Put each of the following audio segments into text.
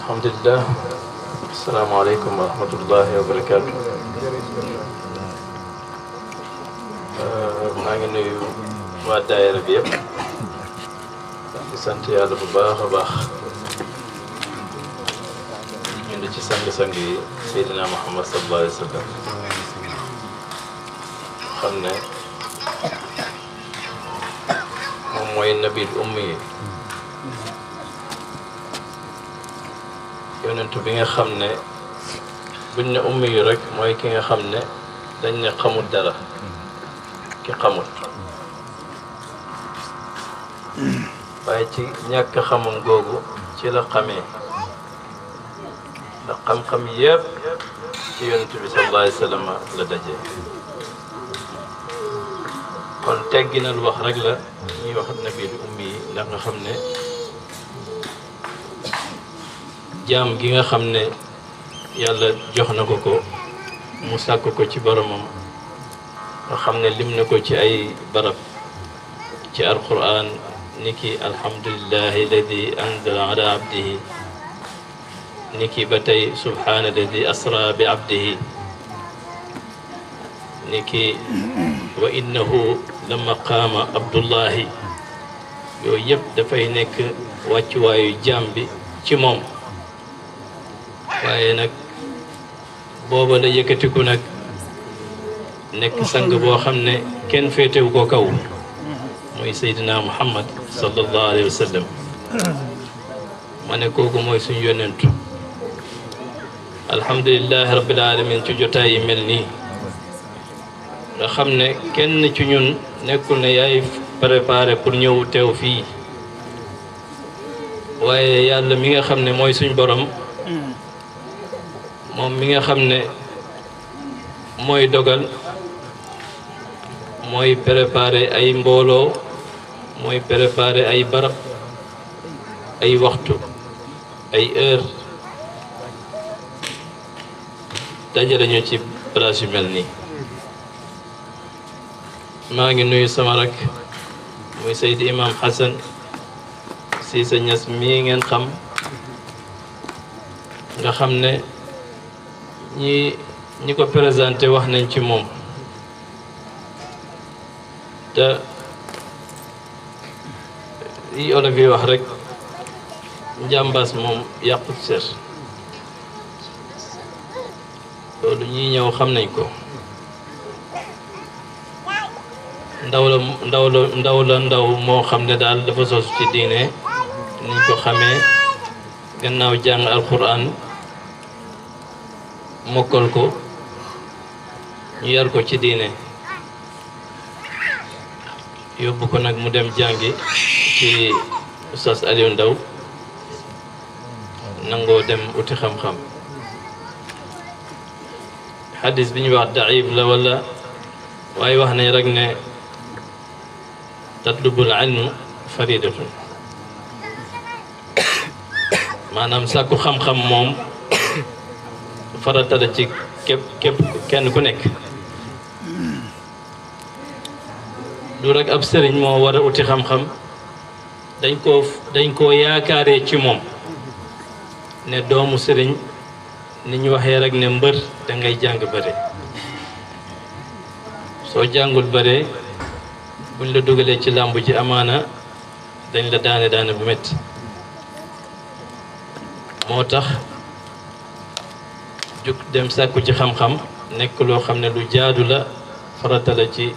alhamdulillah. Asalaamaaleykum wa rahmatullahi wa barakaatu. maa ngi nuyu waa daayira bi yëpp di sant yàlla bu baax a baax di ñund ci sang-sang yi Seydina Muhammad sallallahu alayhi wa sallam xam ne moom mooy nabil ummi yi yonentu bi nga xam ne buñ ne ummi yu rek mooy ki nga xam ne dañ ne xamul dara ki xamul waaye ci ñàkk xamam googu ci la xamee ndax xam-xam yëpp ci yonentu bi sallallahu alayhi wa sallam la dajee kon tegginal wax rek la ñuy wax nabil ummi yi ndax nga xam ne jaam gi nga xam ne yàlla jox na ko ko mu sàkk ko ci boromam nga xam ne lim na ko ci ay barab ci alquran niki alhamdulillahi alladi anzala ala abdihi niki ba tey subhaana alladi asra bi abdihi niki wa innahu lama qaama abdullahi yooyu yëpp dafay nekk wàccuwaayu jaam bi ci moom waaye nag booba la yëkkatiku nag nekk sang boo xam ne kenn féetewu ko kaw mooy Seydina Muhammad sallallahu alayhi wa sallam ma ne kooku mooy suñu yonentu alhamdulillahi rabbil alamin ci jotaay yi mel nii nga xam ne kenn ci ñun nekkul ne yaay préparé pour ñëw teew fii waaye yàlla mi nga xam ne mooy suñ borom moom mi nga xam ne mooy dogal mooy préparé ay mbooloo mooy préparé ay barab ay waxtu ay heure dajale ñu ci place yu mel nii maa ngi nuyu sama rak muy Seydi Imam Hassan Cissé Niass mii ngeen xam nga xam ne ñi ko présenté wax nañ ci moom te yi olof yi wax rek njàmbaas moom yàqut ser loolu ñi ñëw xam nañ ko ndaw moo xam ne daal dafa sos ci diine niñ ko xamee gannaaw jàng alquran mokkal ko ñu yar ko ci diine yóbbu ko nag mu dem jàngi ci Oustaz Aliou Ndaw nangoo dem uti xam-xam xadis bi ñuy wax daif la wala waaye wax nañ rek ne tatlubul ilmu faridatun maanaam sàkku xam-xam moom farata la ci képp kenn ku nekk du rek ab sëriñ moo war a uti xam-xam dañ koo yaakaaree ci moom ne doomu sëriñ ni ñu waxee rek ne mbër da ngay jàng bëre soo jàngul bëre buñ la dugalee ci làmb ji amaana dañ la daane bu métti moo tax jug dem sàkku ci xam-xam nekk loo xam ne lu jaadu la farata la ci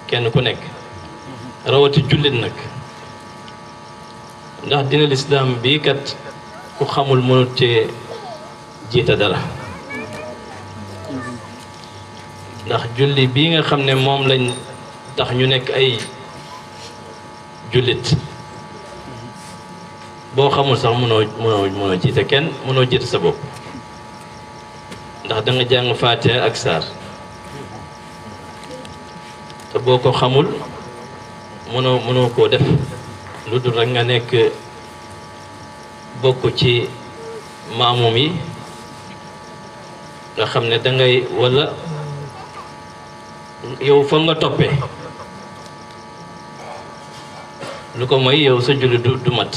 kenn ku nekk rawati jullit nag ndax dina lislaam bii kat ku xamul mënut cee jiita dara ndax julli bii nga xam ne moom lañ tax ñu nekk ay jullit boo xamul sax mënoo jiite kenn mënoo jiite sa bopp ndax da nga jàng Faatiha ak saar te boo ko xamul mënoo koo def lu dul rek nga nekk bokk ci maamum yi nga xam ne dangay walla yow fa nga toppee lu ko mooy yow sa julli du mat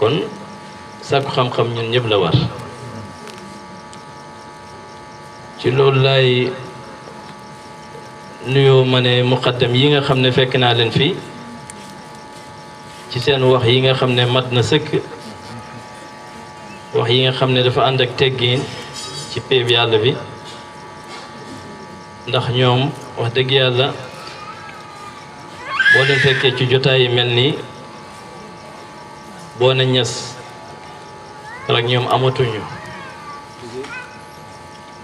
kon sàkku xam-xam ñun ñëpp la war ci loolu laay nuyoo ma ne muqaddam yi nga xam ne fekk naa leen fii ci seen wax yi nga xam ne mat na sëkk wax yi nga xam ne dafa ànd ak teggiin ci péeb yàlla bi ndax ñoom wax dëgg yàlla boo leen fekkee ci jotaay yi mel nii boo ne ñes rek ñoom amatuñu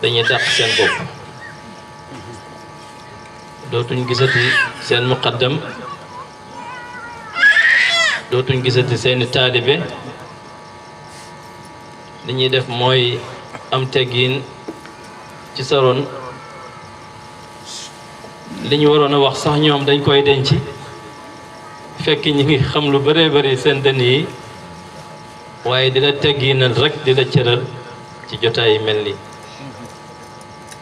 dañuy dàq seen bopp dootuñ gisati seen muqaddam dootuñ gisati seeni taalibe li ñuy def mooy am teggiin ci saroon li ñu waroon a wax sax ñoom dañ koy denc fekk ñi ngi xam lu bëree bëri seen dënn yi waaye di la teggiinal rek di la cëral ci jotaay yi mel ni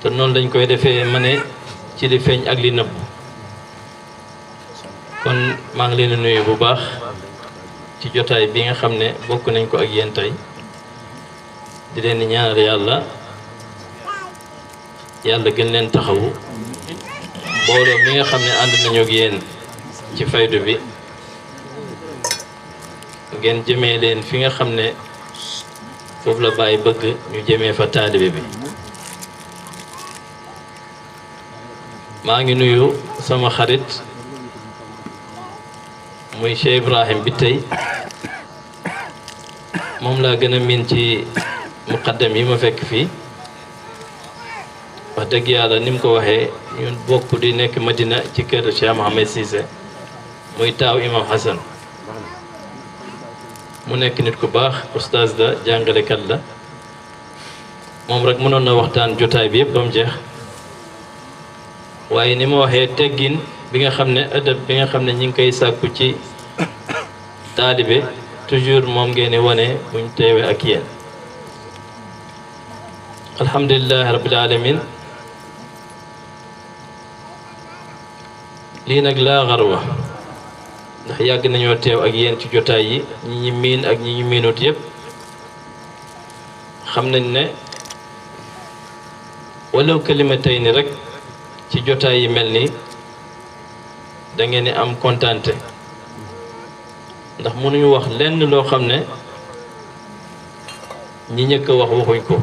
te noonu lañ koy defee ma ne ci li feeñ ak li nëbb kon maa ngi leen di nuyu bu baax ci jotaay bi nga xam ne bokk nañ ko ak yéen tey di leen ñaanal yàlla yàlla gën leen taxawu mbooloo mi nga xam ne ànd nañu ak yéen ci faydu bi ngeen jëmee leen fi nga xam ne foofu la bàyyi bëgg ñu jëmee fa taalibe bi maa ngi nuyu sama xarit muy Cheikh Ibrahim bi tey moom laa gën a miin ci muqaddam yi ma fekk fii wax dëgg yàlla ni mu ko waxee ñun bokk di nekk Madina ci kër Cheikh Mohamed Cissé muy taaw imam Hassan mu nekk nit ku baax oustaz la jàngalekat la moom rek mënoon na waxtaan jotaay bi yëpp ba mu jeex waaye ni ma waxee teggin bi nga xam ne adab bi nga xam ne ñi ngi koy sàkku ci taalibe toujours moom ngeen di wane buñ teewee ak yéen alhamdulillahi rabbil alamin lii nag laa xarwa ndax yàgg nañoo teew ak yéen ci jotaay yi ñi ñi miin ak ñi ñu miinut yëpp xam nañ ne walaw kalimatay ni rek ci jotaay yi mel nii da ngeen di am kontante ndax mënuñu wax lenn loo xam ne ñi ñëkk a wax waxuñ ko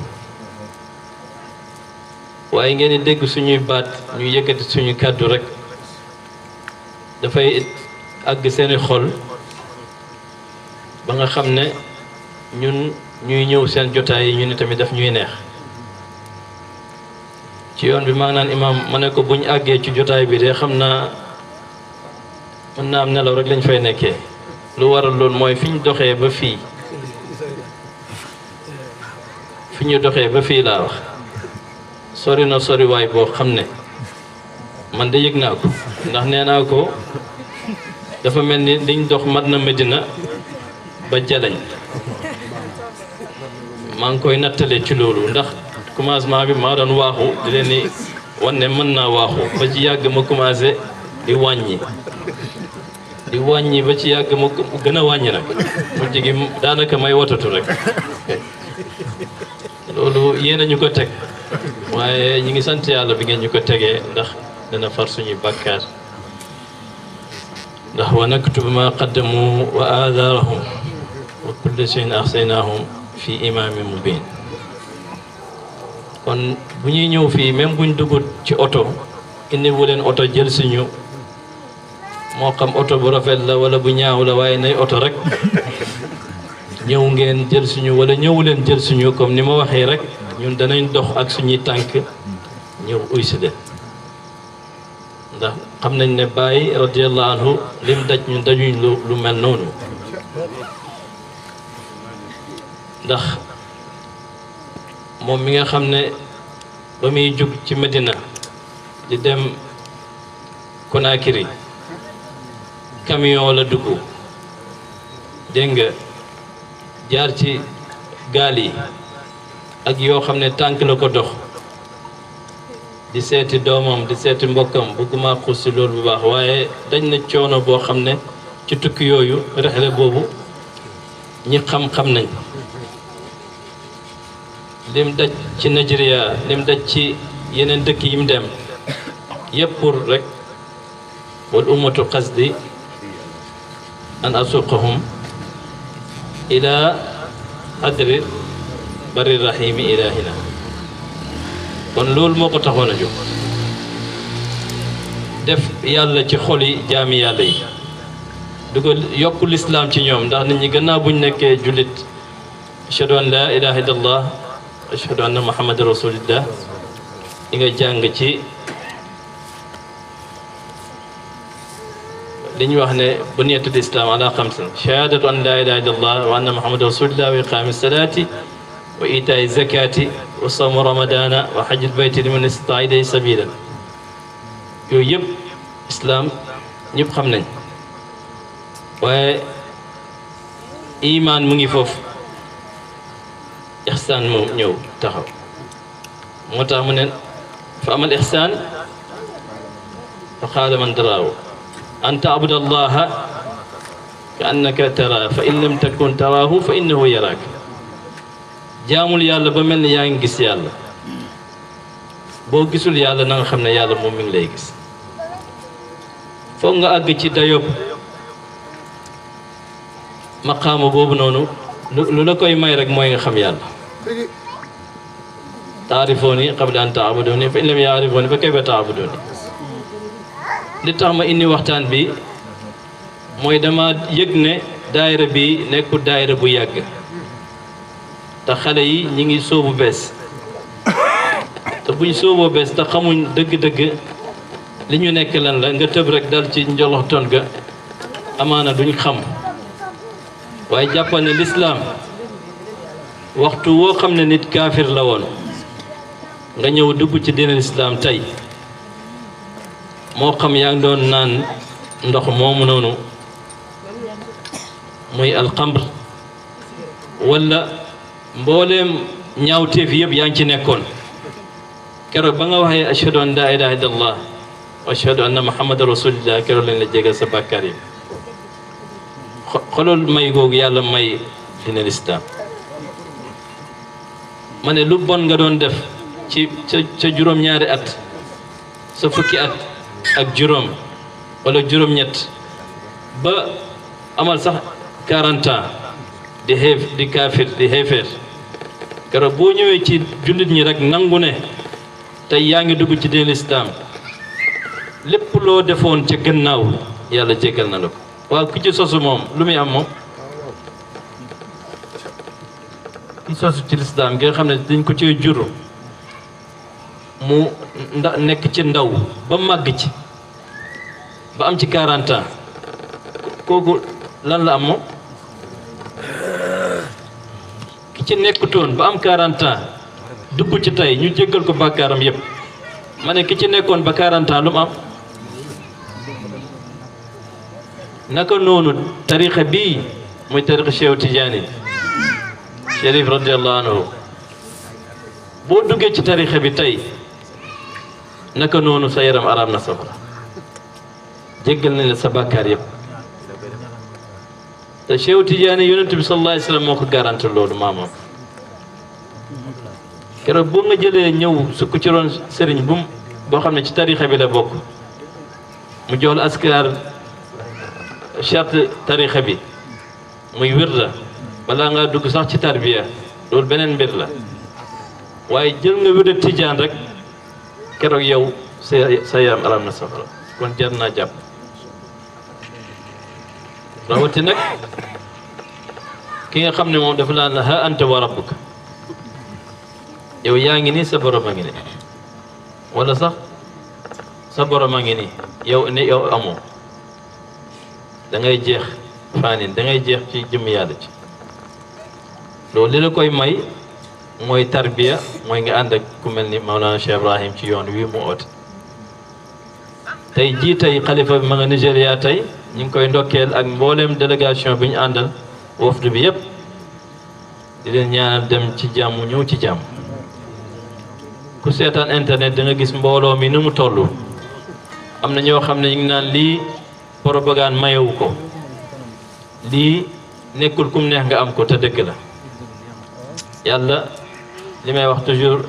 waaye ngeen di dégg suñuy baat ñu yëkkati suñu kàddu rek dafay àgg seeni xol ba nga xam ne ñun ñuy ñëw seen jotaay yi ñu ni tamit daf ñuy neex ci yoon bi maa ngi naan imaam ma ne ko bu ñu àggee ci jotaay bi de xam naa mën naa am nelaw rek lañ fay nekkee lu waral loolu mooy fi ñu doxee ba fii fi ñu doxee ba fii laa wax sori na soriwaay boo xam ne man de yëg naa ko ndax nee naa ko dafa mel ni liñ dox mat na Medina ba Jalañ maa ngi koy nattale ci loolu ndax commencement bi maa doon waaxu di leen ni wan ne mën naa waaxu ba ci yàgg ma commencé di wàññi ba ci yàgg ma gën a wàññi nag mu jigi daanaka may watatu rek loolu yéen a ñu ko teg waaye ñi ngi sant yàlla bi ngeen ñu ko tegee ndax dana far suñuy bàkkaar ndax wa naktubu ma qaddamu wa aathaarahum wa kulla shay'in ahsaynaahum fi imaamin mubin kon bu ñuy ñëw fii même buñ dugut ci oto indi wu leen oto jël suñu moo xam oto bu rafet la wala bu ñaaw la waaye nay oto rek ñëw ngeen jël suñu wala ñëwu leen jël suñu comme ni ma waxee rek ñun danañ dox ak suñuy tànk ñëw uy si leen ndax xam nañ ne Baay radiyallahu anhu lim daj ñun dajuñ lu mel noonu ndax moom mi nga xam ne ba muy jug ci Medina di dem Conakry camion la dugg dégg nga jaar ci gaal yi ak yoo xam ne tànk la ko dox di seeti doomam di seeti mbokkam bëgguma xuus si loolu bu baax waaye dañ na coono boo xam ne ci tukki yooyu rexle boobu ñi xam-xam nañ lim daj ci Nigeria lim daj ci yeneen dëkk yi mu dem yëpp pour rek wal ummatu qasdi an asuqahum ila adri bari rahimi ilahina kon loolu moo ko taxoon a jóg def yàlla ci xol yi jaami yàlla yi du ko yokk lislaam ci ñoom ndax nit ñi gannaaw buñ nekkee jullit ashhadu an la ilaha illallah ashhadu anna muhammad rasulillah li nga jàng ci li ñu wax ne buniyatul islam ala xamsin shahadatu an la ilaha illallah wa anna muhammad rasulillah wa iqaami salati wa itaai zakati wa sawmu ramadana wa hajjul bayti liman istata ilayhi sabila yooyu yëpp islam ñëpp xam nañ waaye iman mu ngi foofu ixsaan moom ñëw taxaw moo tax mu ne fa amal ixsaan fa qaala man daraahu an taabuda allaha ka annaka tara fa in lam takun taraahu fa innahu yaraak jaamul yàlla ba mel ni yaa ngi gis yàlla boo gisul yàlla na nga xam ne yàlla moom mi ngi lay gis foog nga àgg ci dayob maqaama boobu noonu lu la koy may rek mooy nga xam yàlla taarifooni qabla an taabudooni fa in lam yaarifooni fa kayfa taabudooni li tax ma indi waxtaan bi mooy dama yëg ne daayira bi nekkul daayira bu yàgg te xale yi ñi ngi sóobu bees te buñ sóoboo bees te xamuñ dëgg-dëgg li ñu nekk lan la nga tëb rek dal ci njoloxtoon ga amaana duñ xam waaye jàppal ne lislaam waxtu woo xam ne nit kaafir la woon nga ñëw dugg ci diine lislaam tey moo xam yaa ngi doon naan ndox moomu noonu muy alxamr wala mbooleem ñaawteef yëpp yaa ngi ci nekkoon keroog ba nga waxee ashhadu an laa ilaaha illallah wa ashhadu anna muhammadan rasulillah keroog lañ la jégal sa bàkkaar yi xolol may googu yàlla may dina lislaam ma ne lu bon nga doon def ci ca juróom-ñaari at sa fukki at ak juróom wala juróom-ñett ba amal sax 40 ans di kaafir di xeefeer keroog boo ñëwee ci jullit ñi rek nangu ne tey yaa ngi dugg ci diine lislaam lépp loo defoon ca gannaaw yàlla jéggal na la ko waaw ku ci sosu moom lu muy am moom ki sosu ci lislaam nga xam ne dañ ko ci jur mu nekk ci ndaw ba màgg ci ba am ci 40 ans kooku lan la am moom ki ci nekkutoon ba am 40 ans dugg ci tey ñu jéggal ko bàkkaaram yépp ma ne ki ci nekkoon ba 40 ans lu mu am naka noonu tarixa bii muy tarixa Cheikh Tidiane Chérif radiallahu anhu boo duggee ci tarixa bi tey naka noonu sa yaram araam na safara jéggal nañ la sa bàkkaar yëpp te Cheikh Tidiane yonent bi sallallahu alayhi wa sallam moo ko garanti loolu maamam keroog boo nga jëlee ñëw sukk ci roon sëriñ boo xam ne ci tarixa bi la bokk mu jox la askar charte tarixa bi muy wirda balaa nga dugg sax ci tarbiya loolu beneen mbir la waaye jël nga wirda tijaan rek keroog yow sa yaram aram na safara kon jar naa jàpp rawati nag ki nga xam ne moom dafa naan la ha anta wa rabbuka yow yaa ngi nii sa borom a ngi nii wala sax sa borom a ngi nii yow amoo da ngay jeex faanin da ngay jeex ci jëm yàlla ci loolu li la koy may mooy tarbiya mooy nga ànd ak ku mel ni Maolana Cheikh Ibrahim ci yoon wi mu oote tey jii tey xalifa bi ma nga Nigéria tey ñu ngi koy ndokkeel ak mbooleem délégation bi ñu àndal wafdu bi yépp di leen ñaanal dem ci jàmm ñëw ci jàmm ku seetaan internet da nga gis mbooloo mi ni mu toll am na ñoo xam ne ñu ngi naan lii propagande mayewu ko lii nekkul kum neex nga am ko te dëgg la yàlla li may wax toujours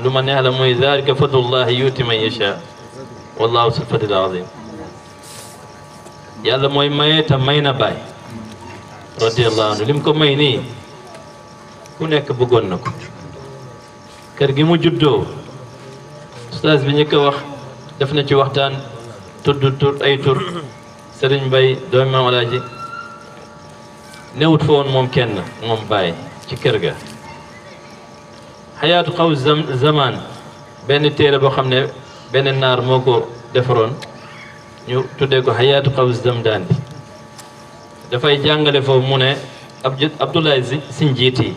lu ma neex la mooy zalika fadlullahi yuti man yasha wallahu sul fadlil azim yàlla mooy maye te may na baay radiyallahu anhu lim ko may nii ku nekk bëggoon na ko kër gi mu juddoo ustaas bi ñu ko wax def na ci waxtaan tudd tur ay tur Sëriñ Mbay doomi Maam Alaaji newut fa woon moom kenn moom baay ci kër ga xayaatu xaw zaman benn téere boo xam ne benn naar moo ko defaroon ñu tuddee ko xayaatu xaw zamdaan bi dafay jàngale foofu mu ne Abdoulaye Si njiit yi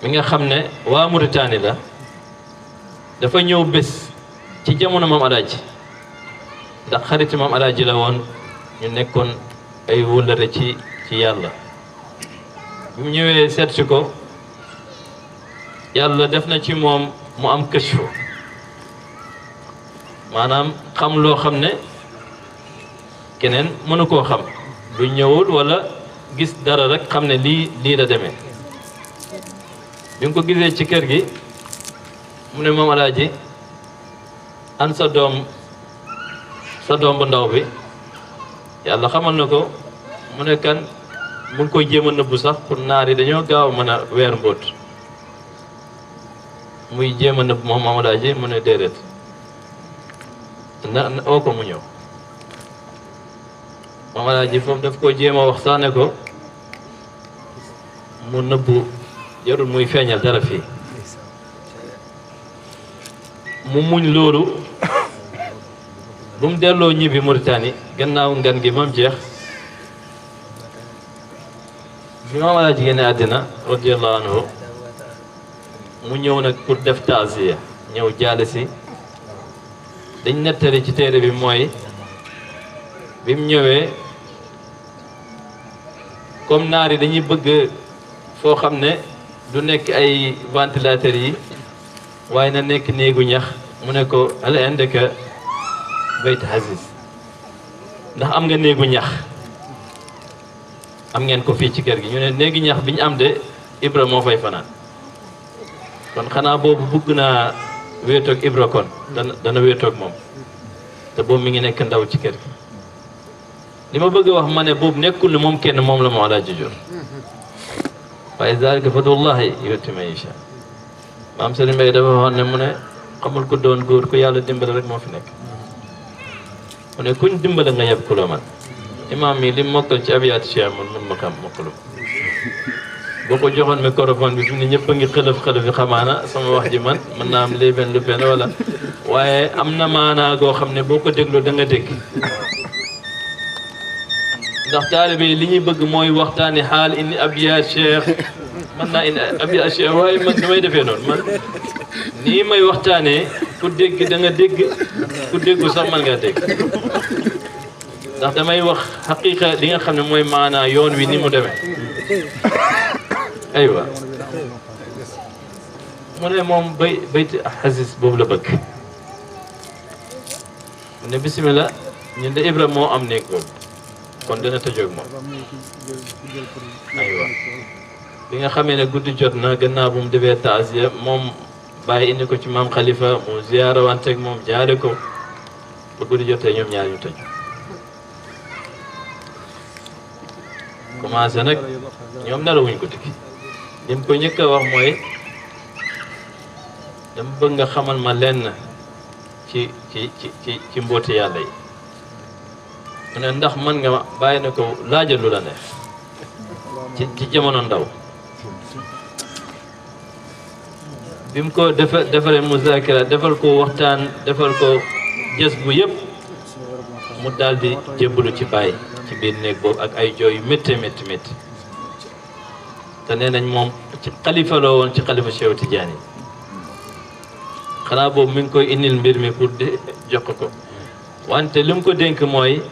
mi nga xam ne waa Mauritanie la dafa ñëw bés ci jamono Maam Alaaji ndax xariti Maam Alaaji la woon ñu nekkoon ay wóllëre ci yàlla bi mu ñëwee seet si ko yàlla def na ci moom mu am kashfu maanaam xam loo xam ne keneen mënu koo xam du ñëwul wala gis dara rek xam ne lii la demee bi nga ko gisee ci kër gi mu ne Maam Alaaji an sa doom bu ndaw bi yàlla xamal na ko mu ne kan mu ngi koy jéem a nëbbu sax pour naar yi dañoo gaaw mën a weer mbóot muy jéem a nëbb moom Maam Alaaji mu ne déedéet na oo ko mu ñëw Maam Alaaji foofu daf ko jéem a wax sax ne ko mu nëbbu jarul muy feeñal dara fii mu muñ loolu bu mu delloo ñibbi Mauritanie gannaaw ngan gi mam jeex bi Maam Alaaji génne àddina radiyallahu anhu mu ñëw nag pour def taaziya ñëw jaale si dañ nettali ci téere bi mooy bi mu ñëwee comme naar yi dañuy bëgg foo xam ne du nekk ay ventilateurs yi waaye na nekk néegu ñax mu ne ko hal indaka bayt Aziz ndax am nga néegu ñax am ngeen ko fii ci kër gi ñu ne néegi ñax bi ñu am de Ibra moo fay fanaan kon xanaa boobu bëgg naa wéetoog Ibra kon dana wéetoog moom te boobu mi ngi nekk ndaw ci kër gi li ma bëgg a wax ma ne boobu nekkul ne moom kenn moom la Maam Alaaji jur waaye zaalika fadlullaahi yu'tiihi man yashaa maam Sëriñ Mbay dafa waxoon ne mu ne xamul ko doon góor ku yàlla dimbale rek moo fi nekk mu ne kuñ dimbale nga yeb ku la man imaam mi li mokkal ci abiyaat Cheikh man mun ma xam mokkalu boo ko joxoon microphone bi fi ne ñëpp a ngi xëlëf yi xamaana sama wax ji man mën naa am léeben lu benn wala waaye am na maanaa goo xam ne boo ko dégloo da nga dégg ndax taalibe yi li ñuy bëgg mooy waxtaani xaal indi abiyaat Cheikh man naa indi abiyaat Cheikh waaye man damay defee noonu man nii may waxtaanee ku dégg da nga dégg ku déggu sax man nga dégg ndax damay wax xaqiiqa li nga xam ne mooy maanaa yoon wi ni mu demee aywa mu ne moom bayt Aziz boobu la bëgg mu ne bisimilah ñun de Ibra moo am néeg boobu kon dina tëjoog moom aywa bi nga xamee ne guddi jot na gannaaw bu mu defee taasiya moom bàyyi indi ko ci maam Khalifa mu ziyaara wanteeg moom jaare ko ba guddi jotee ñoom ñaar ñu tëj commencé nag ñoom nelawuñ ko tikki lim ko njëkk a wax mooy dama bëgg nga xamal ma lenn ci mbooti yàlla yi mu ne ndax man nga bàyyi na ko laajal lu la neex ci jamono ndaw bi mu ko defaree muzaakira defal ko waxtaan defal ko jës bu yëpp mu daal di jébbalu ci bàyyi ci biir néeg boobu ak ay jooy yu métti te nee nañ moom ci xalifa la woon ci xalifa Cheikh Tidiane yi xanaa boobu mi ngi koy indil mbir mi pour di jox ko wante li mu ko dénk mooy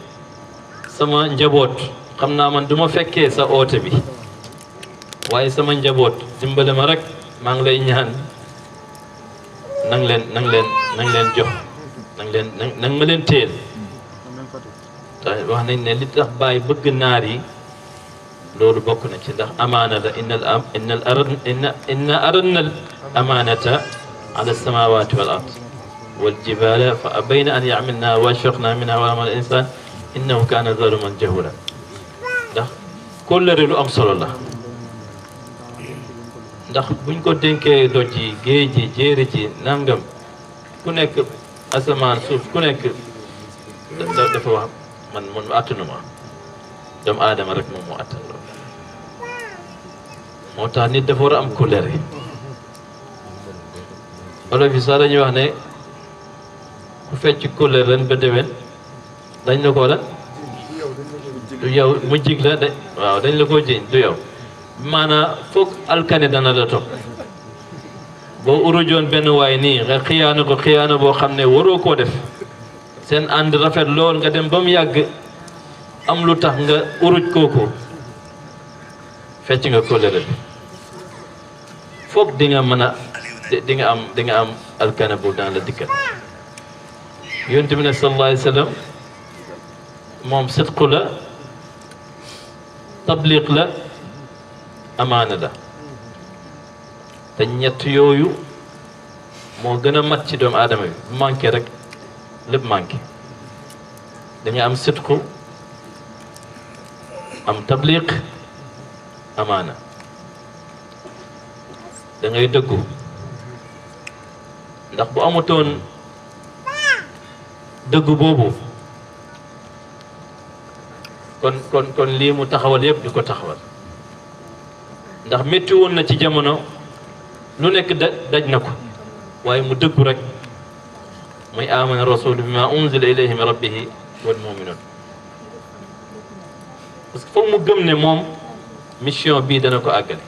sama njaboot xam naa man du ma fekkee sa oote bi waaye sama njaboot dimbale ma rek maa ngi lay ñaan nang leen jox nang ma leen téel wax nañ ne li tax Baay bëgg naar yi loolu bokk na ci ndax amaana la inna aradna al amanata ala alsamawati wal ard wal jibala fa abayna an yamilnaha wa ashfaqna minha wa hamalaha al insan innahu kana zaluman jahula ndax kóllëre lu am solo la ndax buñ ko dénkee doj yi géej ji jéeri ji nangam ku nekk asamaan suuf ku nekk dafa wax man attanuma doomu aadama rek moom moo attan loolu moo tax nit dafa war a am kóllëre olof yi sax dañuy wax ne ku fecc kóllëre ren ba déwén dañ la ko la du yow mu jig la de waaw dañ la ko jiñ du yow maanaam foog alkane dana la topp boo urujoon benn waay nii nga xiyaana ko xiyaana boo xam ne waroo koo def seen ànd rafet lool nga dem ba mu yàgg am lu tax nga uruj kooku fecc nga kóllëre bi foog di nga mën a di nga am alkane bu daan la dikkal yonent bi ne sallallahu alayhi wa sallam moom sidqu la tabliq la amaana la te ñett yooyu moo gën a mat ci doomu aadama bi bu manqué rek lépp manqué da nga am sidqu am tabliq amaana da ngay dëggu ndax bu amutoon dëggu boobu kon lii mu taxawal yëpp du ko taxawal ndax métti woon na ci jamono lu nekk daj na ko waaye mu dëggu rek muy amana rasul bima unzila ilayhi min rabbihi wal muminun parce que foog mu gëm ne moom mission bii dana ko àggale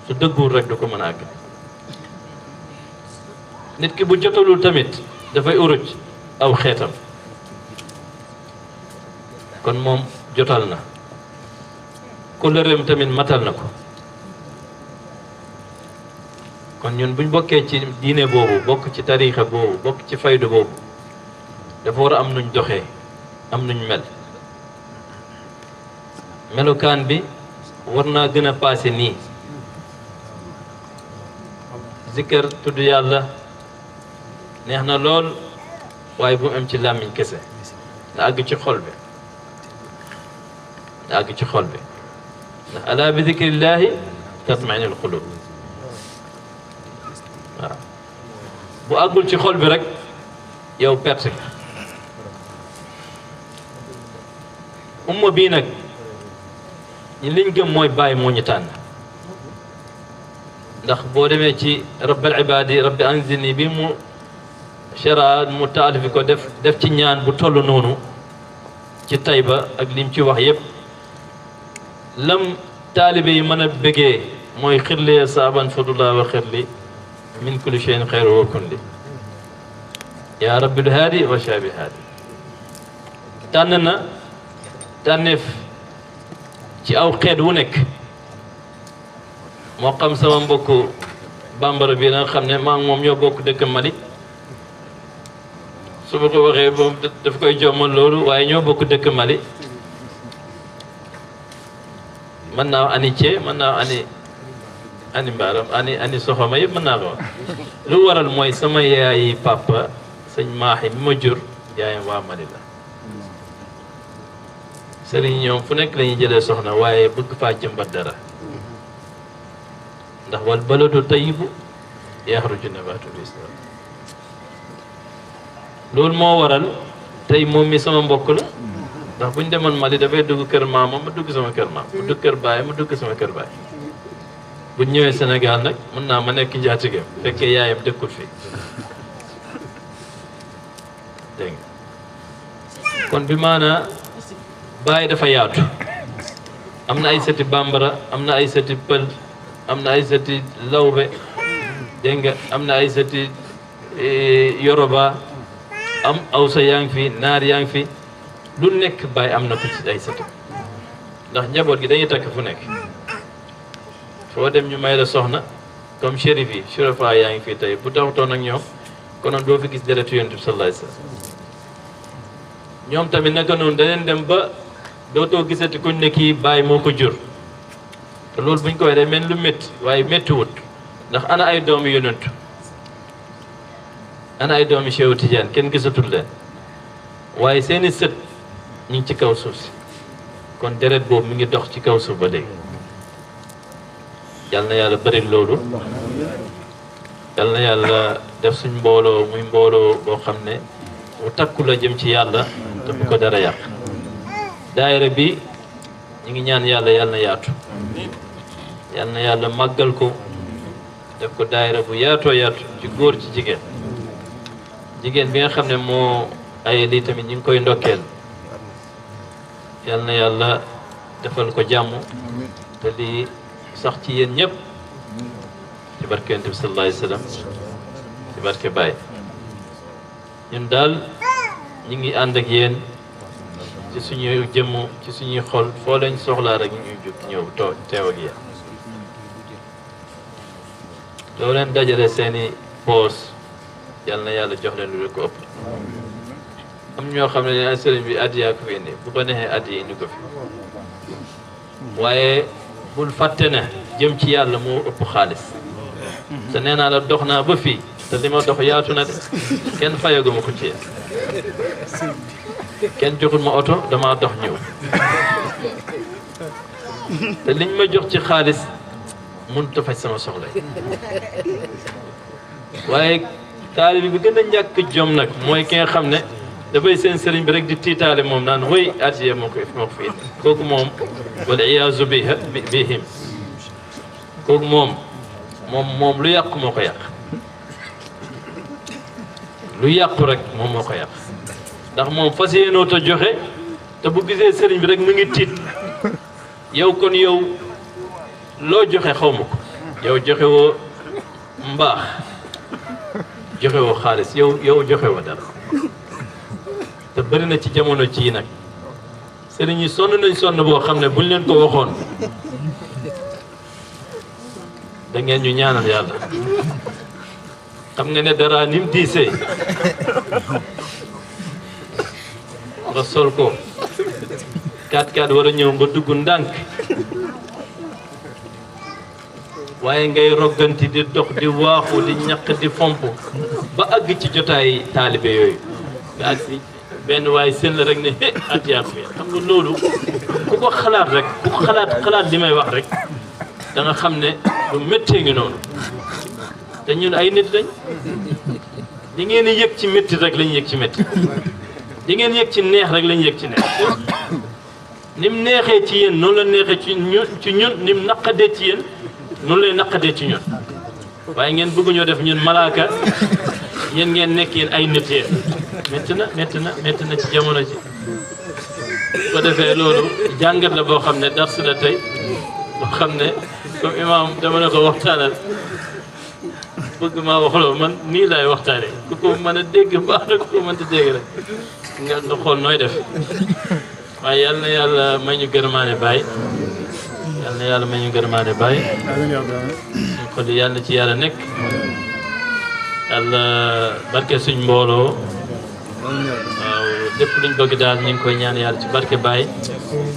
su dëgguwul rek du ko mën a àggale nit ki bu jotalul tamit dafay uruj aw xeetam kon moom jotal na kóllëreem tamit matal na ko kon ñun buñ bokkee ci diine boobu bokk ci tariixa boobu bokk ci faydu boobu dafa war a am nuñ doxee am nuñ mel melokaan bi war naa gën a paase nii zikkër tudd yàlla neex na lool waaye bu mu am ci làmmiñ kese na àgg ci xol bi na àgg ci xol bi ndax alaa bi zikrillahi tatma'innul qulub waaw bu àggul ci xol bi rek yow perte nga umma bii nag ñi liñ gëm mooy bàyyi moo ñu tànn ndax boo demee ci rabbal ibaadi rabbi anzilni bi mu chera mu taalifi ko def ci ñaan bu toll noonu ci Tayba ak lim ci wax yëpp lam taalibe yi mën a bëggee mooy xirli saaban fadullah wa xirli min kulli shay'in xayru wa kulli yaa rabbil haadi wa shaabi haadi tànn na tànneef ci aw xeet wu nekk moo xam sama mbokku bambara bi nga xam ne maa ngi moom ñoo bokk dëkk Mali su ma ko waxee moom daf koy jommal loolu waaye ñoo bokk dëkk Mali mën naa ani cee mën naa ani mbaaram ani soxoma yëpp mën naa ko wax lu waral mooy sama yaayi papa sëñ maaxi mi ma jur yaayam waa Mali la sëriñ ñoom fu nekk la ñuy jëlee soxna waaye bëgg faa jëmbat dara ndax wal baladu tayyibu yaxruju nabaatu bi islam loolu moo waral tey moom mi sama mbokk la ndax bu ñu demoon Mali dafay dugg kër maama ma dugg sama kër maam mu dugg kër baay ma dugg sama kër baay bu ñëwee Sénégal nag mën naa ma nekk njaatigam fekkee yaayam dëkkul fii dégg nga kon bi maanaa baay dafa yaatu am na ay sëti bambara am na ay sëti pël am na ay sëti lawbe dégg nga am na ay sëti yoroba am awsa yaa ngi fi naar yaa ngi fi lu nekk baay am na ko ci ay sëti ndax njaboot gi dañuy takk fu nekk foo dem ñu may la soxna comme chérif yi churafa yaa ngi fii tey bu taxutoon ak ñoom konoon doo fi gis deretu yonent bi sallallahu alayhi wasallam ñoom tamit naka noonu daneen dem ba dootoo gisati kuñ ne kii baay moo ko jur te loolu buñ ko waxee mel lu métti waaye méttiwut ndax ana ay doomi yonentu ana ay doomi Cheikh Tidiane kenn gisatul leen waaye seeni sët ñu ngi ci kaw suuf si kon deret boobu mi ngi dox ci kaw suuf ba léegi yal na yàlla bëri loolu yal na yàlla def suñ mbooloo muy mbooloo boo xam ne bu takku la jëm ci yàlla te bu ko dara yàq daayira bi ñu ngi ñaan yàlla yal na yaatu yal na yàlla màggal ko def ko daayira bu yaatoo yaatu ci góor ci jigéen jigéen bi nga xam ne moo ay lii tamit ñu ngi koy ndokkeel yal na yàlla defal ko jàmm te lii sax ci yéen ñëpp ci barke Yonent bi sallallahu alayhi wa sallam ci barke Baye ñun daal ñu ngi ànd ak yéen ci suñuy jëmm ci suñuy xol foo leen soxlaa rek ñuy jóg ñëw teew ak yéen doo leen dajale seeni poos yal na yàlla jox leen lu ko ëpp am ñoo xam ne ay sëriñ bi addiya ko fi indi bu ko neexee addiya indi ko fi waaye bul fàtte ne jëm ci yàlla moo ëpp xaalis te nee naa la dox naa ba fii te li ma dox yaatu na de kenn fayaguma ko ci kenn joxul ma oto dama dox ñëw te liñ ma jox ci xaalis mënut a faj sama soxla yi waaye taalibe bi gën a ñàkk jom nag mooy ki nga xam ne dafay seen sëriñ bi rek di tiitaale moom naan wëy addiya moo ko fi indi kooku moom wal iyaazu bihim kooku moom lu yàqu moo ko yàq lu yàqu rek moom moo ko yàq ndax moom fas yéenoo ta joxe te bu gisee sëriñ bi rek mu ngi tiit yow kon yow loo joxe xaw ma ko yow joxe woo mbaax joxe woo xaalis yow joxe woo dara te bëri na ci jamono ci nag sëriñ yi sonn nañ sonn boo xam ne buñ leen ko waxoon da ngeen ñu ñaanal yàlla xam nga ne dara ni mu diisee nga sol ko 4x4 war a ñëw nga dugg ndànk waaye ngay rogganti di dox di waaxu di ñaq di fomp ba àgg ci jotaay taalibe yooyu nga àgg benn waaye seen la rek ne addiya ko xam nga loolu ku ko xalaat rek ku ko xalaat li may wax rek da nga xam ne lu méttee ngi noonu te ñun ay nit lañ di ngeen yëg ci métti rek lañ yëg ci métti di ngeen yëg ci neex rek lañ yëg ci neex ni mu neexee ci yéen noonu la neexee ci ñun ni mu naqadee ci yéen noonu lay naqadee ci ñun waaye ngeen bëgg ñoo def ñun malaaka yéen ngeen nekk yéen ay nit yéen métti na ci jamono ji ko defee loolu jàngat la boo xam ne dars la tey boo xam ne comme imam dama ne ko waxtaanal bëgg maa waxloo man nii laay waxtaane ku ko mën a dégg baax na ku ko mënta dégg rek nga xool nooy def waaye yal na yàlla may ñu gërëmaane Baay yal na yàlla may ñu gërëmaane Baay xol yi yàlla ci yàlla nekk yàlla barke suñ mbooloo waaw lépp luñ bëgg daal ñu ngi koy ñaan yàlla ci barke Baay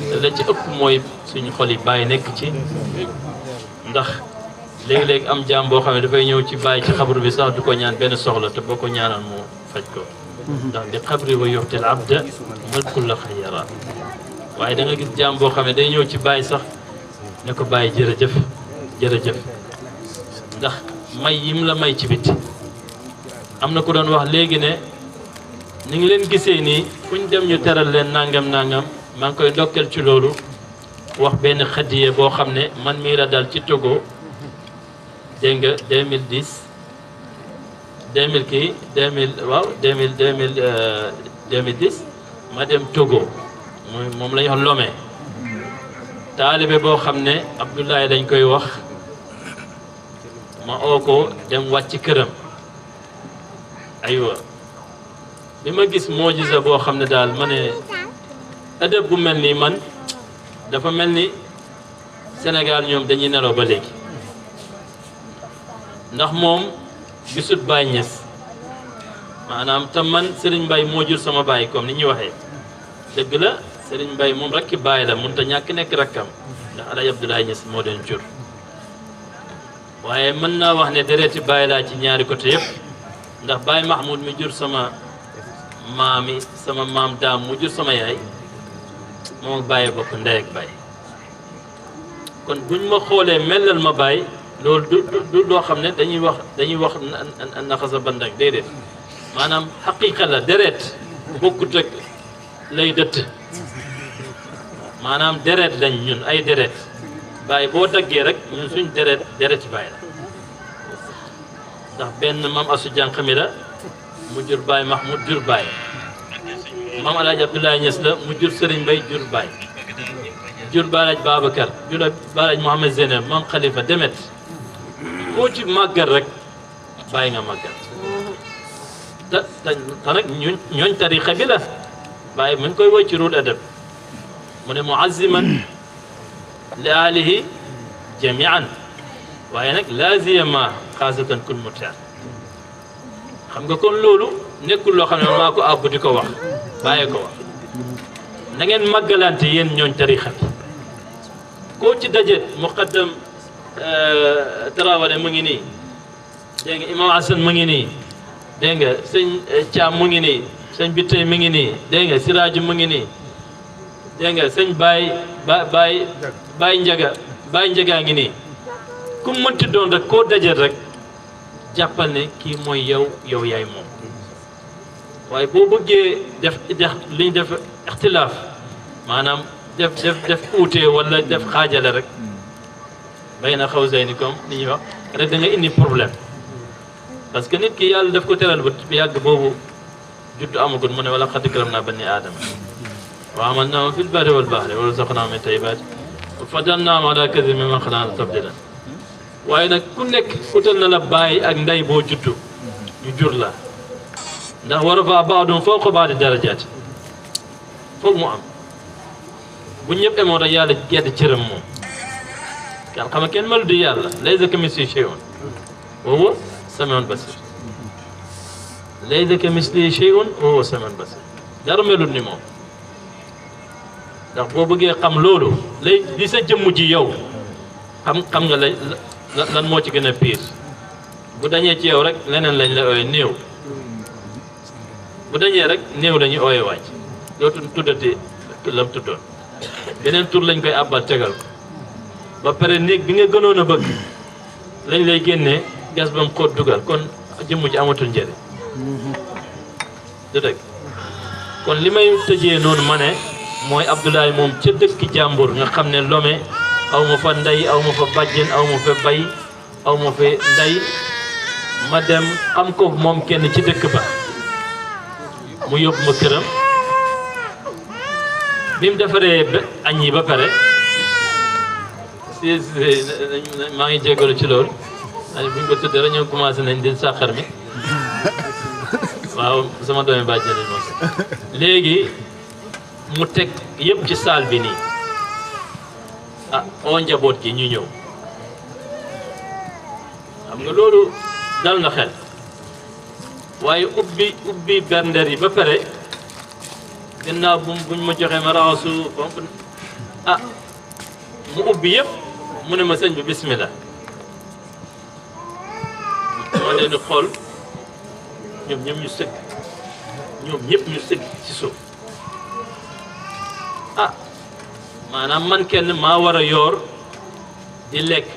te la ci ëpp mooy suñu xol yi Baay nekk ci ndax léegi-léegi am jaam boo xam ne dafay ñëw ci Baay ci xabru bi sax du ko ñaan benn soxla te boo ko ñaanal mu faj ko ndax di xabri wa yuxtil abda mulkul la xayyara waaye da nga gis jaam boo xam ne day ñëw ci Baay sax ne ko Baay jërëjëf ndax may yim la may ci biti am na ku doon wax léegi ne ni ngi leen gisee nii fuñ dem ñu teral leen nangam maa ngi koy ndokkeel ci loolu wax benn xadiye boo xam ne man mii la dal ci Togo dégg nga 2010 2010 ma dem Togo moom la ñu wax Lomé taalibe boo xam ne Abdoulaye dañ koy wax ma oo ko dem wàcc këram aywa bi ma gis moojisa boo xam ne daal ma ne adab bu mel nii man dafa mel ni Sénégal ñoom dañuy nelaw ba léegi ndax moom gisut Baay Ñas maanaam te man Serigne Mbaye moo jur sama baay comme ni ñuy waxee dëgg la Serigne Mbaye moom rakki baay la mënut a ñàkk nekk rakkam ndax Alaaji Abdoulaye Niass moo leen jur waaye mën naa wax ne dereeti baay laa ci ñaari côté yëpp ndax Baye Mahmoud mi jur sama maami sama maam daam mu jur sama yaay moom ak Baye bokk ndey ak baay kon buñ ma xoolee mellal ma baay loolu du loo xam ne dañuy wax naxasa bandak déedéet maanaam xaqiqa la deret bokkut ak lay dëtt maanaam deret lañ ñun ay deret baay boo daggee rek ñun suñ deret ci baay la ndax benn maam asu jànq mi la mu jur Baye Mahmoud jur baay maam Alaaji Abdoulaye Niass la mu jur Serigne Mbaye jur baay jur Baalaaj Babacar jur Baalaaj Mohamed Zeynab maam Khalifa Demet koo ci màggal rek bàyyi nga màggal te nag ñooñ tariqa bi la bàyyi mu ngi koy woy ci ruud adab mu ne muaziman li alihi jamian waaye nag laaziyama xaasatan kun mutar xam nga kon loolu nekkul loo xam ne maa ko àbb di ko wax bàyyi ko wax na ngeen màggalante yéen ñooñ tariqa bi koo ci daje muqaddam Tarawale mu ngi nii dégg nga Imam Hassan mu ngi nii dégg nga sëñ Thiam mu ngi nii sëñ Bitey mu ngi nii dégg nga Siraaju mu ngi nii dégg nga sëñ Baye Njaga ngi nii ku mënti doon rek koo dajal rek jàppal ne kii mooy yow yaay moom waaye boo bëggee def li ñu def ixtilaaf maanaam def uute wala def xaajale rek bay na xaw say ni comme ni ñuy wax rek da nga indi problème parce que nit ki yàlla daf ko teral ba yàgg boobu juddu amagul mu ne wala xad karamnaa banii aadama wa hamalnaahum fil barri wal bahri wa razaqnaahum min tayyibaat wa faddalnaahum alaa kathiirin mimman xalaqnaa tafdiilaa waaye nag ku nekk utal na la baay ak ndey boo juddu ñu jur la ndax wa rafaa ba'duhum fawqa ba'din darajaat foog mu am bu ñëpp emoon rek yàlla gedd cëram moom kan xam nga kenn malu di yàlla laysa kamislihi shay'un wa huwa samiul basir laysa kamislihi shay'un wa huwa samiul basir dara melul ni moom ndax boo bëggee xam loolu lay li sa jëmm ji yow xam nga lan moo ci gën a pire bu dañee ci yow rek leneen lañ la ooye néew bu dañee rek néew lañuy ooye wàcc dootu tuddati lam tuddoon beneen tur lañ koy àbbal tegal ko ba pare néeg bi nga gënoon a bëgg lañ lay génnee gas ba mu xóot dugal kon jëmm ji amatul njëriñ du dëgg kon li may tëjee noonu ma ne mooy Abdoulaye moom ca dëkk jàmbur nga xam ne Lomé aw ma fa ndey aw ma fa bàjjen aw ma fa bay aw ma fa ndey ma dem xam ko moom kenn ci dëkk ba mu yóbbu ma këram bi mu defaree añ yi ba pare si maa ngi jégalu ci loolu bu ñu ko tuddee rek ñoo commencé nañ di sàqar mi waaw sama doomi bàjjen lañ moom léegi mu teg yëpp ci saal bi nii oo njaboot gi ñu ñëw xam nga loolu dal na xel waaye ubbi bernder yi ba pare gannaaw buñ ma joxee ma raxasu pomp mu ubbi yëpp mu ne ma sëñ bi bismillah moo leen di xool ñoom ñëpp ñu sëgg ci suuf maanaam man kenn maa war a yoor di lekk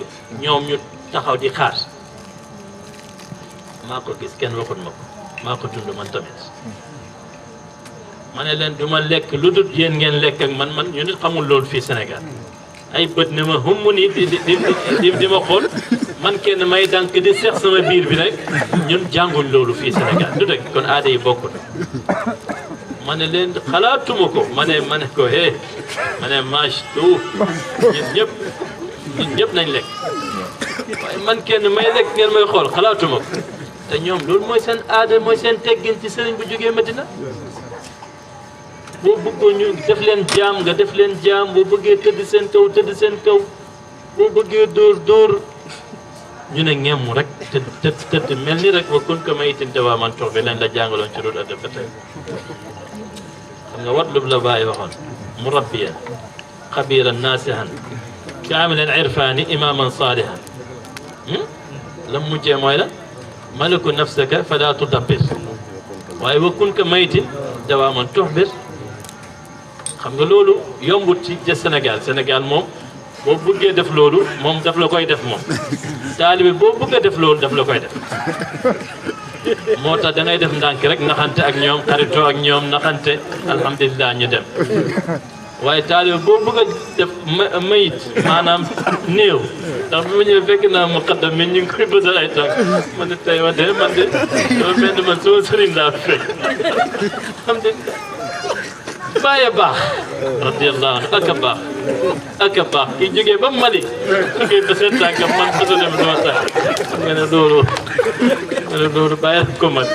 ñoom ñu taxaw di xaar maa ko gis kenn waxut ma ko maa ko dund man tamit ma ne leen du ma lekk lu dul yéen ngeen lekk ak man ñu nit xamul loolu fii Sénégal ay bët ne ma humm nii di ma xool man kenn may dànk di seex sama biir bi rek ñun jànguñ loolu fii Sénégal du dëgg kon aada yi bokkul ma ne leen xalaatuma ko ma ne ko ma ne mâche tout ñun ñëpp nañ lekk waaye man kenn may lekk ngeen may xool xalaatuma ko te ñoom loolu mooy seen aada mooy seen teggin ci sëriñ bu jógee Medina boo bëggoo ñu def leen jaam nga def leen jaam boo bëggee tëdd seen kaw boo bëggee dóor ñu ne ngemm rek tëdd mel ni rek wa kun ka maytin te waa man tox bi lañ la jàngaloon ci root adab ba tey xam nga wat lub la bàyyi waxoon مربيا خبيرا ناسها كاملا عرفاني إماما صالحا لم مجي مويلا ملك نفسك فلا تدبر waaye wakkun ka mayti dawaaman tuhbir xam nga loolu yombut ci Sénégal moom boo bëggee def loolu moom daf la koy def moom taalibe boo bëggee def loolu daf la koy def moo tax da ngay def ndànk rek naxante ak ñoom xaritoo ak ñoom naxante alhamdulilah ñu dem waaye taalibe boo bëgg a def mayit maanaam néew ndax bi ma ñëwee fekk naa muqaddam mi ñu ngi koy bësal ay tànk man de tey man de dama mel ni man sama sëriñ laa fekk alhamdulilah bàyyi baax radiyallahu anhu ak a baax kii jógee ba Mali jógee ba seen tànk man bësale ma sama tànk xam nga ne loolu bàyyi ko man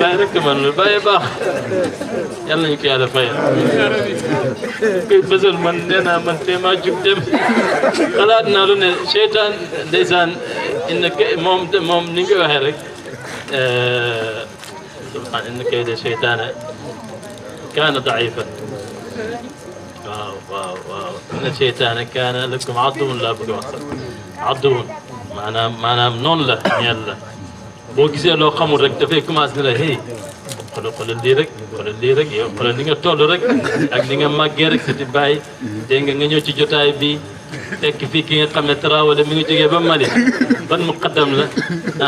bàyyi rek man loolu bàyyi baax yàlla nañu ko yàlla fayal koy bësal man nee naa man téema jug dem xalaat naa lu ne seytaan ndeysaan moom ni nga ko waxee rek subhaan inna kayda seytaana kaana daifan waaw inna seytaana kaana lakum aduwwun laa bëgg a wax sax aduwwun maanaam noonu la ñeel la boo gisee loo xamul rek dafay commencé ne la hey xoolal lii rek yow xoolal li nga toll rek ak li nga màggee rek sa di bàyyi dégg nga ñëw ci jotaay bi tekk fii ki nga xam ne Traoré mi ngi jógee ba Mali ban muqaddam la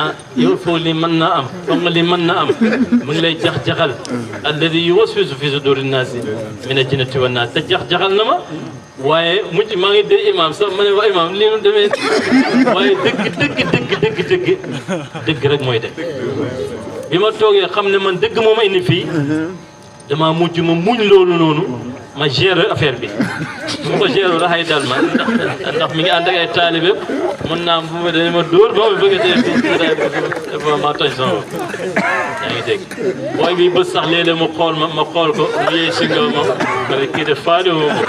ah yow foofu lii mën naa am foog nga lii mën na am mu ngi lay jax-jaxal alladi yuwaswisu fi suduri naasi mina jinnati wa naas te jax-jaxal na ma waaye mujj maa ngi dee imam sax ma ne waa imam lii nu demee waaye dëgg rek mooy dëgg bi ma toogee xam ne man dëgg moo ma indi fii dama mujj ma muñ loolu noonu ma gérer affaire bi su ma ko gérer raxay dal ma ndax mi ngi ànd ak ay taalibe mën naa bu ma dañu ma dóor ba ma bëgg a dee fii ma tooñ sama bopp yaa ngi dégg booy bi bés sax léeg-léeg mu xool ma xool ko mu yee si nga ma pare kii de faale woo ma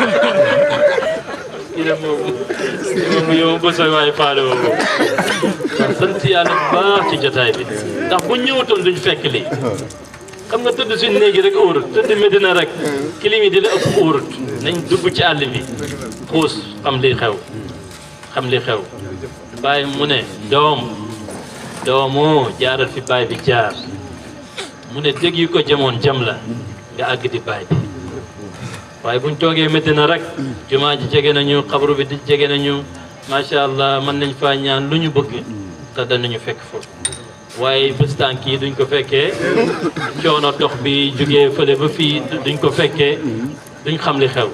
kii de moom yow bés waaye faale woo ma sant yàlla bu baax ci jotaay bi ndax bu ñëwatoon duñ fekk lii xam nga tëdd suñ néegi rek óorut tëdd Medina rek kilim yi di la ëpp óorut nañ dugg ci àll bi xuus xam li xew bàyyi mu ne doomoo jaaral fi baay bi jaar mu ne dégg yu ko jamoon jam la nga àgg di baay bi waaye buñ toogee Medina rek jumaa ji jege nañu xabru bi di jege nañu macha allah mën nañ faa ñaan lu ñu bëgg te danañu fekk foofu waaye bés tànk yi duñ ko fekkee coono dox bi jógee fële ba fii duñ ko fekkee duñ xam li xew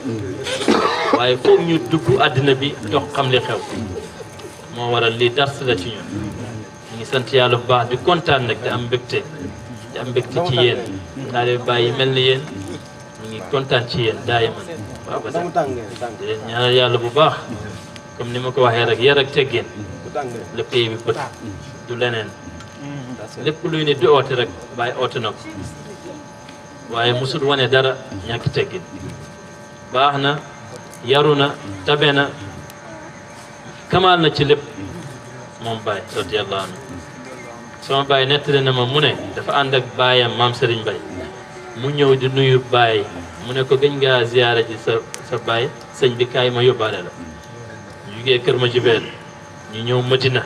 waaye foog ñu dugg àddina bi dox xam li xew moo waral lii dars la ci ñun ñu ngi sant yàlla bu baax di kontaan nag di am mbégte ci yéen taalibe Baay yi mel ni yéen ñu ngi kontaan ci yéen daayiman waaw ba di leen ñaanal yàlla bu baax comme ni ma ko waxee rek yar ak teggeen le pays bi bët du leneen lépp luy ne di oote rek Baay oote na ko waaye musul wane dara ñàkk teggin baax na yaru na tabe na kamaal na ci lépp moom Baay radiyallahu anhu sama baay nettali na ma mu ne dafa ànd ak baayam maam Serigne Baye mu ñëw di nuyu Baye mu ne ko gëj ngaa ziyaara ji sa baay sëñ bi kaay ma yóbbaale la ñu jugee kër ma jibeel ñu ñëw Madina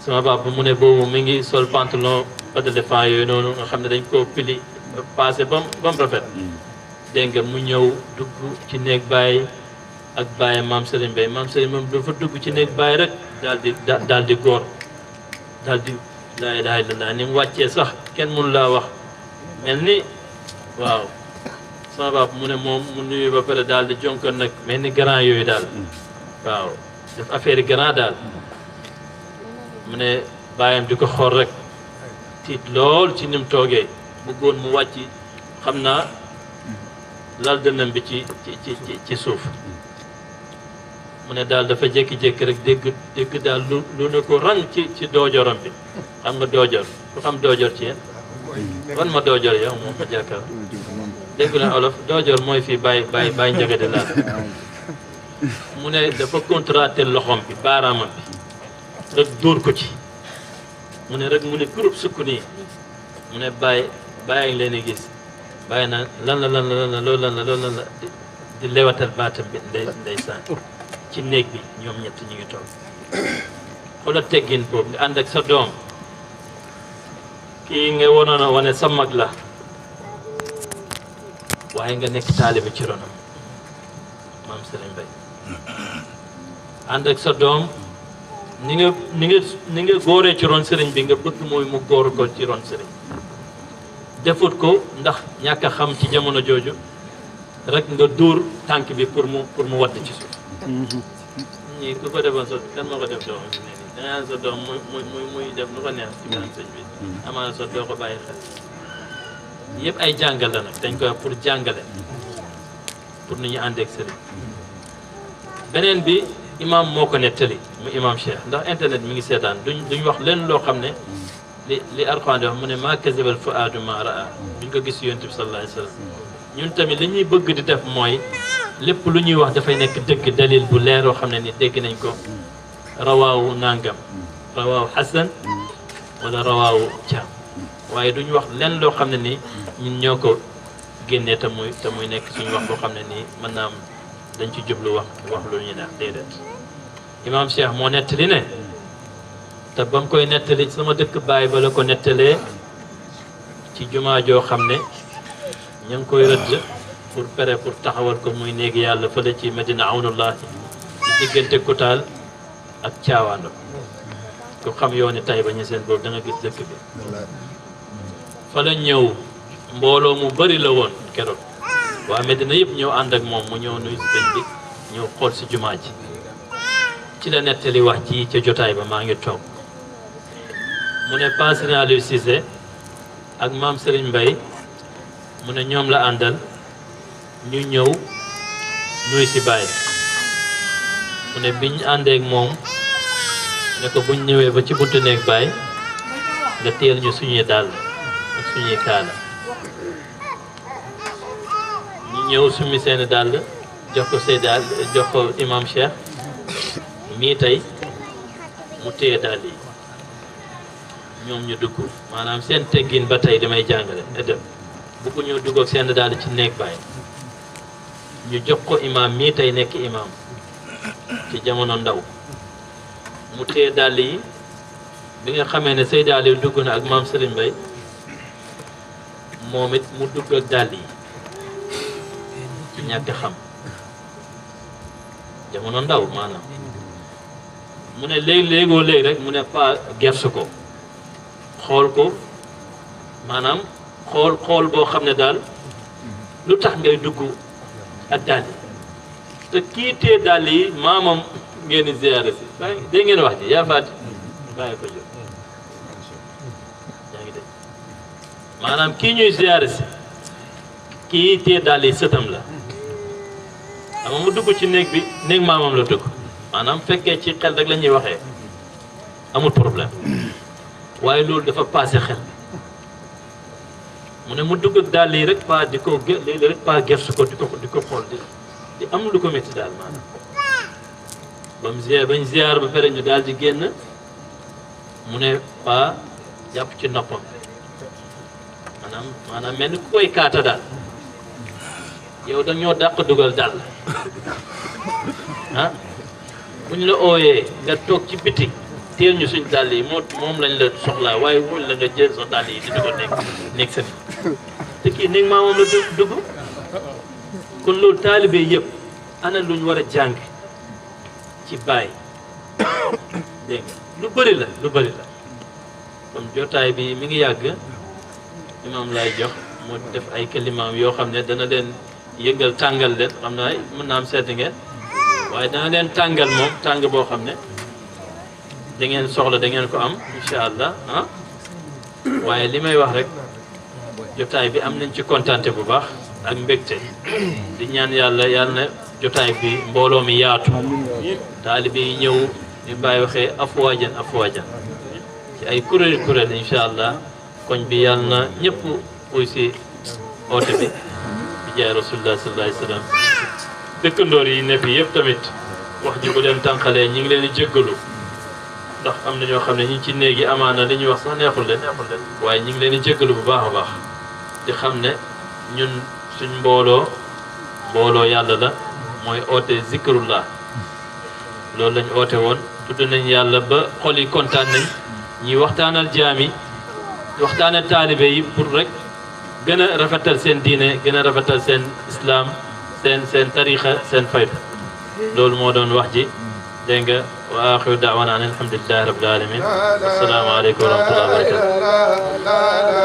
sama papa mu ne boobu mi ngi sol pantalon pas de défense yooyu noonu nga xam ne dañ koo pili passé ba mu rafet dégg nga mu ñëw dugg ci néeg Baye ak Baye maam Serigne Baye maam Serigne moom dafa dugg ci néeg Baye rek daal di góor daal di laa ilaaha illallaah ni mu wàccee sax kenn mënu laa wax mel ni waaw sama baab mu ne moom mu nuyu ba pare daal di jonkoon nag mel ni grand yooyu daal waaw def affaire yi grand daal mu ne bàyyam di ko xool rek tiit lool ci ni mu toogee bëggoon mu wàcc xam naa lal dënnam bi ci suuf mu ne daal dafa jékki-jékki rek dégg daal lu ne ko rang ci doojoram bi xam nga doojor ku xam doojor ci yéen wan ma doojor yow moom ma jàkkaar dégg leen olof doojor mooy fii bàyyi njagade laal mu ne dafa contracté loxom bi baaraamam bi rek dóor ko ci mu ne rek mu ne groupe sukk nii mu ne bàyyi ngi leen di gis bàyyi na lan la loolu la di lewatal baatam bi ndeysaan ci néeg bi ñoom ñett ñu ngi toog xoolal teggin boobu nga ànd ak sa doom kii nga wonoon a wane sa mag la waaye nga nekk taalibe ci ronam maam Serigne Mbaye ànd ak sa doom ni nga góoree ci ron sëriñ bi nga bëgg mooy mu góor ko ci ron sëriñ defut ko ndax ñàkk a xam ci jamono jooju rek nga dóor tànk bi pour mu wadd ci suuf ñii ku ko defoon sa kan moo ko def doom bi ne nii dangaa sa doom muy def nu ko neex ci kanam sëñ bi amaana sa doo ko bàyyi xel yëpp ay jàngal la nag dañ koy pour jàngale pour nu ñu ànd ak sëriñ beneen bi imam moo ko nettali mu imam Cheikh ndax internet mi ngi seetaan duñ wax leen loo xam ne li Alxuraan di wax mu ne maa kazabal fuaadu maa raa duñ ko gis yonent bi sallallahu alayhi wa sallam ñun tamit li ñuy bëgg di def mooy lépp lu ñuy wax dafay nekk dëgg dalil bu leer yoo xam ne ni dégg nañ ko rawaawu nangam rawaawu Xasan wala rawaawu Caam waaye duñ wax leen loo xam ne ni ñun ñoo ko génnee te muy nekk suñu wax boo xam ne nii mën naa am dañ ci jublu wax lu ñu neex déedéet imam Cheikh moo nettali ne te ba mu koy nettali sama dëkk baay ba la ko nettalee ci jumaa joo xam ne ñu ngi koy rëdd pour taxawal ko muy néegi yàlla fële ci Medina Awnullah ci diggante Kutaal ak Caawaando ku xam yooni Tayba ñu seen boobu da nga gis dëkk bi fa la ñëw mbooloo mu bari la woon keroog waa Medina yëpp ñëw ànd ak moom mu ñëw nuyu sëñ bi ñëw xool si jumaa ji ci la nettali wax ji ca jotaay ba maa ngi toog mu ne Pa Serigne Aliou Cissé ak maam Serigne Mbaye mu ne ñoom la àndal ñu ñëw nuyu si Baye mu ne biñ àndeek moom ne ko buñ ñëwee ba ci buntu néeg Baye nga teel ñu suñuy dàll ak suñuy kaala ñu ñëw summi seeni dàll jox ko say dàll jox ko imam Cheikh mii tey mu téye dàll yi ñoom ñu dugg maanaam seen teggin ba tey damay jàngale edeb bugg ñu dugg ak seen dàll ci néeg Baye ñu jox ko imam mii tey nekk imam ci jamono ndaw mu téye dàll yi bi nga xamee ne say dàll yi dugg na ak maam Serigne Mbaye moom it mu dugg ak dàll yi ci ñàkk xam jamono ndaw maanaam mu ne léegoo léegi rek mu ne pa gersu ko xool ko maanaam xool boo xam ne daal lu tax ngay dugg ak dàll yi te kii tee dàll yi maamam ngeen di ziyaare si dégg ngeen wax ji yaa faati bàyyi ko jóg yaa ngi dégg maanaam kii ñuy ziyaare si kii tee dàll yi sëtam la ama mu dugg ci néeg bi néeg maamam la dugg maanaam fekkee ci xel rek la ñuy waxee amul problème waaye loolu dafa passé xel mu ne mu dugg ak dàll yi rek pa di ko léegi rek pa gersu ko di ko xool di am lu ko métti daal maanaam ba mu bañ ziar ba pare ñu daal di génn mu ne pa jàpp ci noppam maanaam mel ni ku koy kaata daal yow da ñoo dàq dugal daal ah bu ñu la ooyee nga toog ci biti teel ñu suñ dàll yi moom lañ la soxlaa waaye wul la nga jël sa dàll yi di dugal nekk sa te kii néeg maa moom la dugg kon loolu taalibe yëpp ana luñ war a jàng ci Baay dégg nga lu bëri la comme jotaay bi mi ngi yàgg imam lay jox mu def ay kalimaam yoo xam ne dana leen yëngal tàngal leen xam naa mën naa am seeti ngeen waaye dana leen tàngal moom tàng boo xam ne da ngeen soxla da ngeen ko am incha allah ah waaye li may wax rek jotaay bi am nañ ci kontaante bu baax ak mbégte di ñaan yàlla na jotaay bi mbooloo mi yaatu taalibe yi ñëw ñu bàyyi waxee afwaajan ci ay kuréel incha allah koñ bi yàlla na ñëpp uy si oote bi di jaay rasulullah sallallahu alayhi wa sallam dëkkandoor yi ne fi yëpp tamit wax ji bu leen tànqalee ñi ngi leen di jéggalu ndax am na ñoo xam ne ñi ci néegi amaana li ñuy wax sax neexul leen waaye ñi ngi leen di jéggalu bu baax a baax di xam ne ñun suñ mbooloo yàlla la mooy oote zikrullah loolu lañ oote woon tudd nañ yàlla ba xol yi kontaan nañ ñi waxtaanal jaam yi waxtaanal taalibe yi pour rek gën a rafetal seen diine gën a rafetal seen islam seen tarixa seen fayda loolu moo doon wax ji dégg nga wa axiru daawana an alhamdulillahi rabbil alamin assalaamu aleykum wa rahmatullahi wa barakatuh